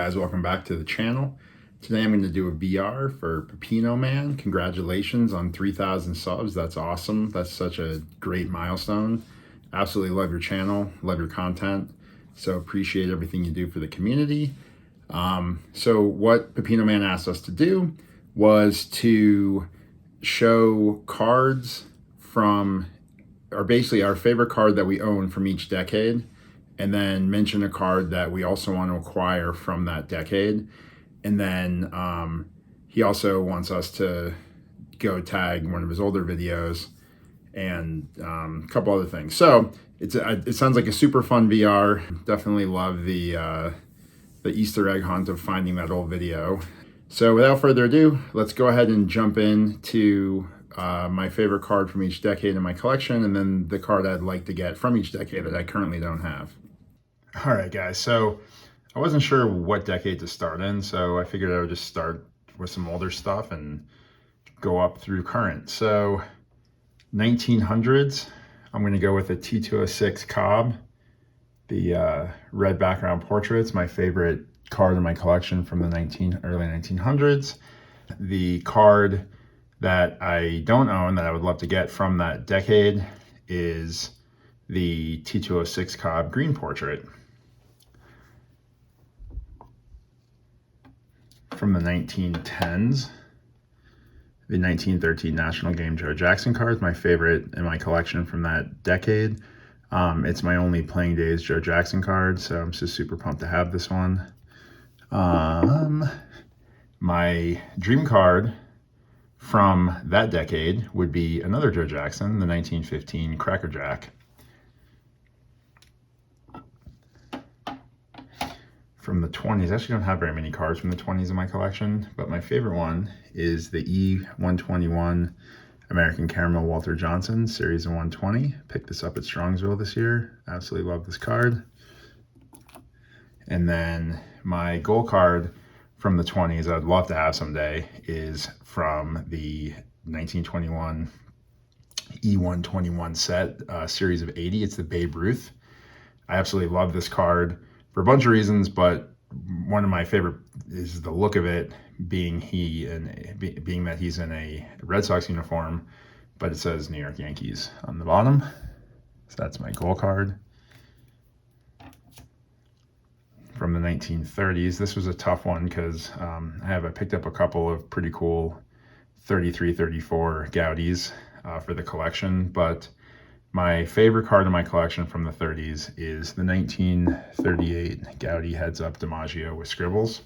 guys, welcome back to the channel. Today I'm going to do a VR for Pepino Man. Congratulations on 3,000 subs. That's awesome. That's such a great milestone. Absolutely love your channel, love your content. So appreciate everything you do for the community. So what Pepino Man asked us to do was to show cards from, or basically our favorite card that we own from each decade, and then mention a card that we also want to acquire from that decade. And then he also wants us to go tag one of his older videos and a couple other things. So it sounds like a super fun VR. Definitely love the Easter egg hunt of finding that old video. So without further ado, let's go ahead and jump into my favorite card from each decade in my collection, and then the card I'd like to get from each decade that I currently don't have. All right, guys, so I wasn't sure what decade to start in, so I figured I would just start with some older stuff and go up through current. So 1900s, I'm going to go with a T206 Cobb, the red background portrait's my favorite card in my collection from the early 1900s. The card that I don't own that I would love to get from that decade is the T206 Cobb green portrait. From the 1910s, the 1913 National Game Joe Jackson card is my favorite in my collection from that decade. It's my only Playing Days Joe Jackson card, so I'm just super pumped to have this one. My dream card from that decade would be another Joe Jackson, the 1915 Cracker Jack. From the 20s, I actually don't have very many cards from the 20s in my collection, but my favorite one is the E121 American Caramel Walter Johnson series of 120. Picked this up at Strongsville this year. Absolutely love this card. And then my goal card from the 20s I'd love to have someday is from the 1921 E121 set, series of 80. It's the Babe Ruth. I absolutely love this card for a bunch of reasons, but one of my favorite is the look of it, being that he's in a Red Sox uniform, but it says New York Yankees on the bottom. So that's my goal card. From the 1930s, this was a tough one because I picked up a couple of pretty cool 33, 34 Gaudis for the collection, but my favorite card in my collection from the 30s is the 1938 Gaudi Heads Up DiMaggio with scribbles.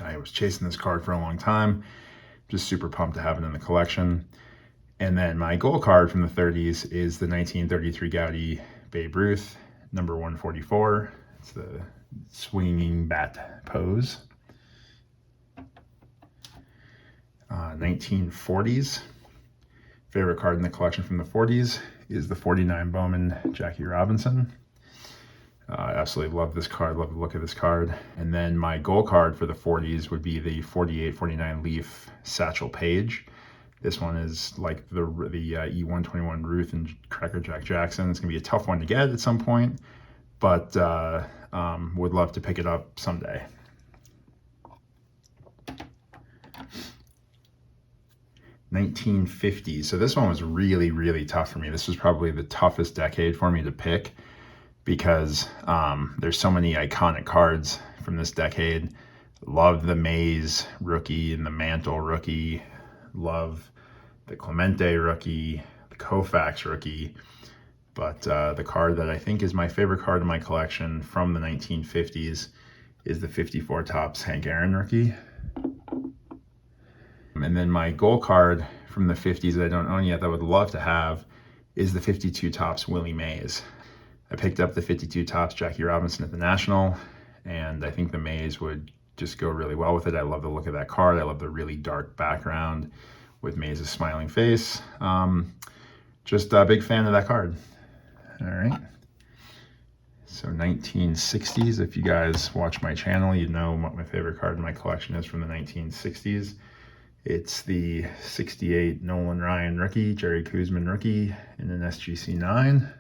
I was chasing this card for a long time. Just super pumped to have it in the collection. And then my goal card from the 30s is the 1933 Gaudi Babe Ruth, number 144. It's the swinging bat pose. 1940s. Favorite card in the collection from the 40s is the 49 Bowman Jackie Robinson. I absolutely love this card, love the look of this card. And then my goal card for the 40s would be the 48-49 Leaf Satchel Paige. This one is like the E121 Ruth and Cracker Jack Jackson. It's gonna be a tough one to get at some point, but would love to pick it up someday. '50s. So this one was really, really tough for me. This was probably the toughest decade for me to pick because there's so many iconic cards from this decade. Love the Mays rookie and the Mantle rookie. Love the Clemente rookie, the Koufax rookie. But the card that I think is my favorite card in my collection from the 1950s is the 54 Topps Hank Aaron rookie. And then my goal card from the 50s that I don't own yet that I would love to have is the 52 Topps Willie Mays. I picked up the 52 Topps Jackie Robinson at the National, and I think the Mays would just go really well with it. I love the look of that card. I love the really dark background with Mays' smiling face. Just a big fan of that card. All right. So 1960s, if you guys watch my channel, you know what my favorite card in my collection is from the 1960s. It's the 68 Nolan Ryan rookie, Jerry Koosman rookie in an SGC 9.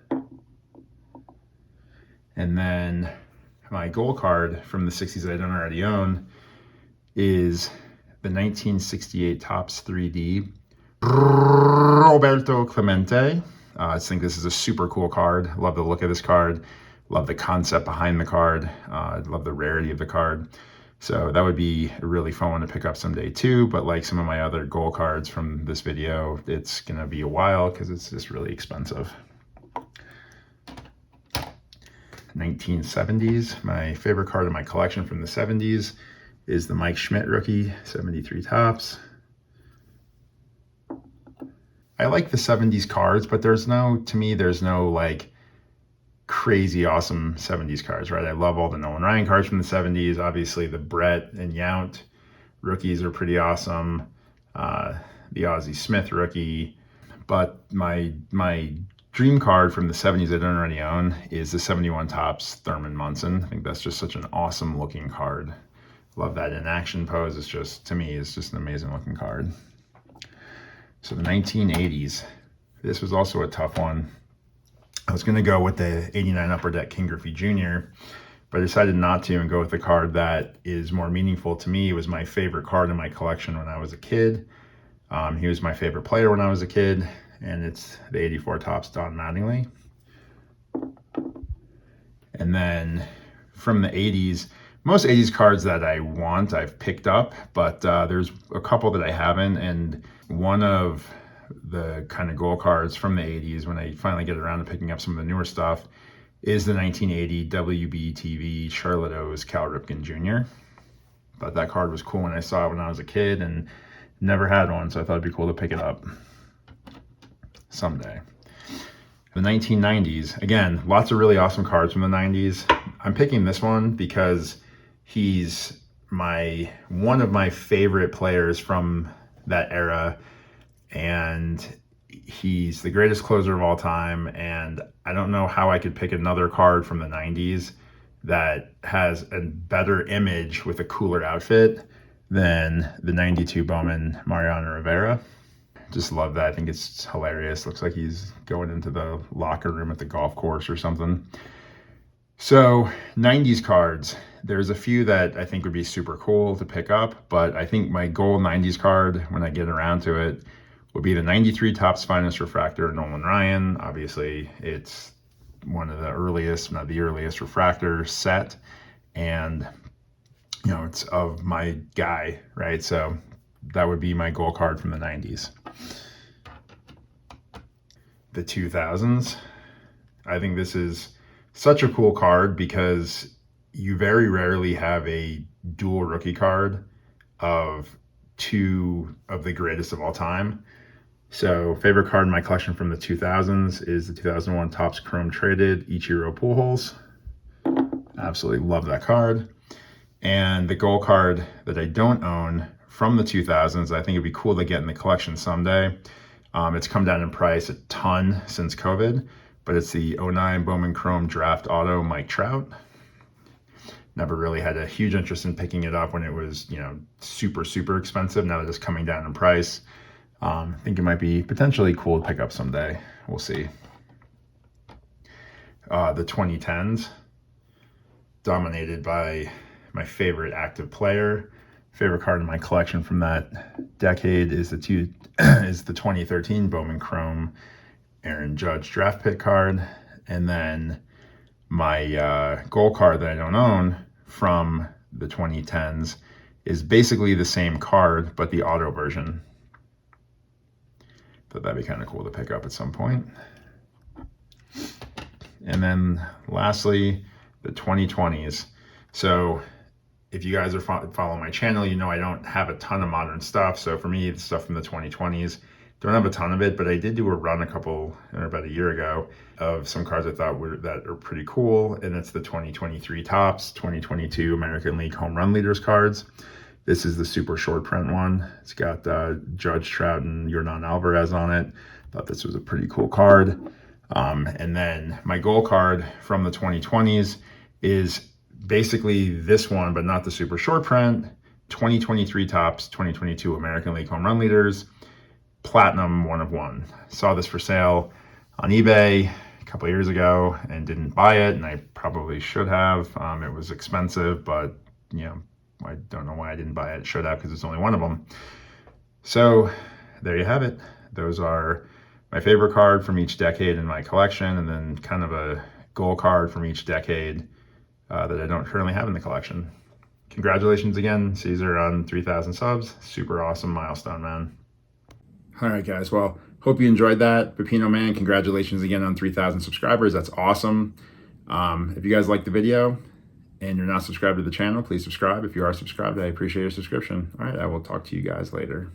And then my gold card from the 60s that I don't already own is the 1968 Topps 3D Roberto Clemente. I think this is a super cool card. Love the look of this card. Love the concept behind the card. Love the rarity of the card. So that would be a really fun one to pick up someday too. But like some of my other gold cards from this video, it's gonna be a while because it's just really expensive. 1970s. My favorite card in my collection from the 70s is the Mike Schmidt rookie, 73 Topps. I like the 70s cards, but to me, there's no like crazy awesome 70s cards, right? I love all the Nolan Ryan cards from the 70s. Obviously, the Brett and Yount rookies are pretty awesome. The Ozzie Smith rookie. But my dream card from the 70s I don't already own is the 71 Topps Thurman Munson. I think that's just such an awesome looking card. Love that in action pose. It's just, to me, it's just an amazing looking card. So the 1980s, this was also a tough one. I was gonna go with the 89 Upper Deck King Griffey Jr., but I decided not to and go with the card that is more meaningful to me. It was my favorite card in my collection when I was a kid. He was my favorite player when I was a kid, and it's the 84 Topps Don Mattingly. And then from the 80s, most 80s cards that I want, I've picked up, but there's a couple that I haven't. And one of the kind of gold cards from the 80s, when I finally get around to picking up some of the newer stuff, is the 1980 WBTV Charlotte O's Cal Ripken Jr. But that card was cool when I saw it when I was a kid and never had one, so I thought it'd be cool to pick it up someday. The 1990s, again, lots of really awesome cards from the 90s. I'm picking this one because he's one of my favorite players from that era, and he's the greatest closer of all time. And I don't know how I could pick another card from the 90s that has a better image with a cooler outfit than the 92 Bowman Mariano Rivera. Just love that. I think it's hilarious. Looks like he's going into the locker room at the golf course or something. So 90s cards, there's a few that I think would be super cool to pick up, but I think my gold 90s card, when I get around to it, would be the 93 Topps Finest Refractor Nolan Ryan. Obviously, it's one of the earliest, not the earliest refractor set, and you know, it's of my guy, right? So that would be my gold card from the 90s. The 2000s, I think this is such a cool card because you very rarely have a dual rookie card of two of the greatest of all time. So favorite card in my collection from the 2000s is the 2001 Topps Chrome Traded Ichiro Pujols. Absolutely love that card. And the gold card that I don't own from the 2000s, I think it'd be cool to get in the collection someday. It's come down in price a ton since COVID, but it's the 09 Bowman Chrome Draft Auto Mike Trout. Never really had a huge interest in picking it up when it was, you know, super, super expensive. Now that it's coming down in price, I think it might be potentially cool to pick up someday. We'll see. The 2010s, dominated by my favorite active player. Favorite card in my collection from that decade is the 2013 Bowman Chrome Aaron Judge draft pick card. And then my gold card that I don't own from the 2010s is basically the same card, but the auto version. Thought that'd be kind of cool to pick up at some point. And then lastly, the 2020s. So if you guys are following my channel, you know I don't have a ton of modern stuff. So for me, the stuff from the 2020s, don't have a ton of it, but I did do a run about a year ago of some cards I thought that are pretty cool. And it's the 2023 Topps, 2022 American League Home Run Leaders cards. This is the super short print one. It's got Judge, Trout, and Yordan Alvarez on it. Thought this was a pretty cool card. And then my gold card from the 2020s is basically this one, but not the super short print. 2023 Topps, 2022 American League Home Run Leaders, Platinum 1 of 1. Saw this for sale on eBay. couple of years ago and didn't buy it, and I probably should have. It was expensive, but you know, I don't know why I didn't buy it. Should have, because it's only one of them. So there you have it. Those are my favorite card from each decade in my collection, and then kind of a goal card from each decade that I don't currently have in the collection. Congratulations again, Cesar, on 3,000 subs. Super awesome milestone, man. All right, guys. Well, hope you enjoyed that. Pepino Man, congratulations again on 3,000 subscribers. That's awesome. If you guys liked the video and you're not subscribed to the channel, please subscribe. If you are subscribed, I appreciate your subscription. All right, I will talk to you guys later.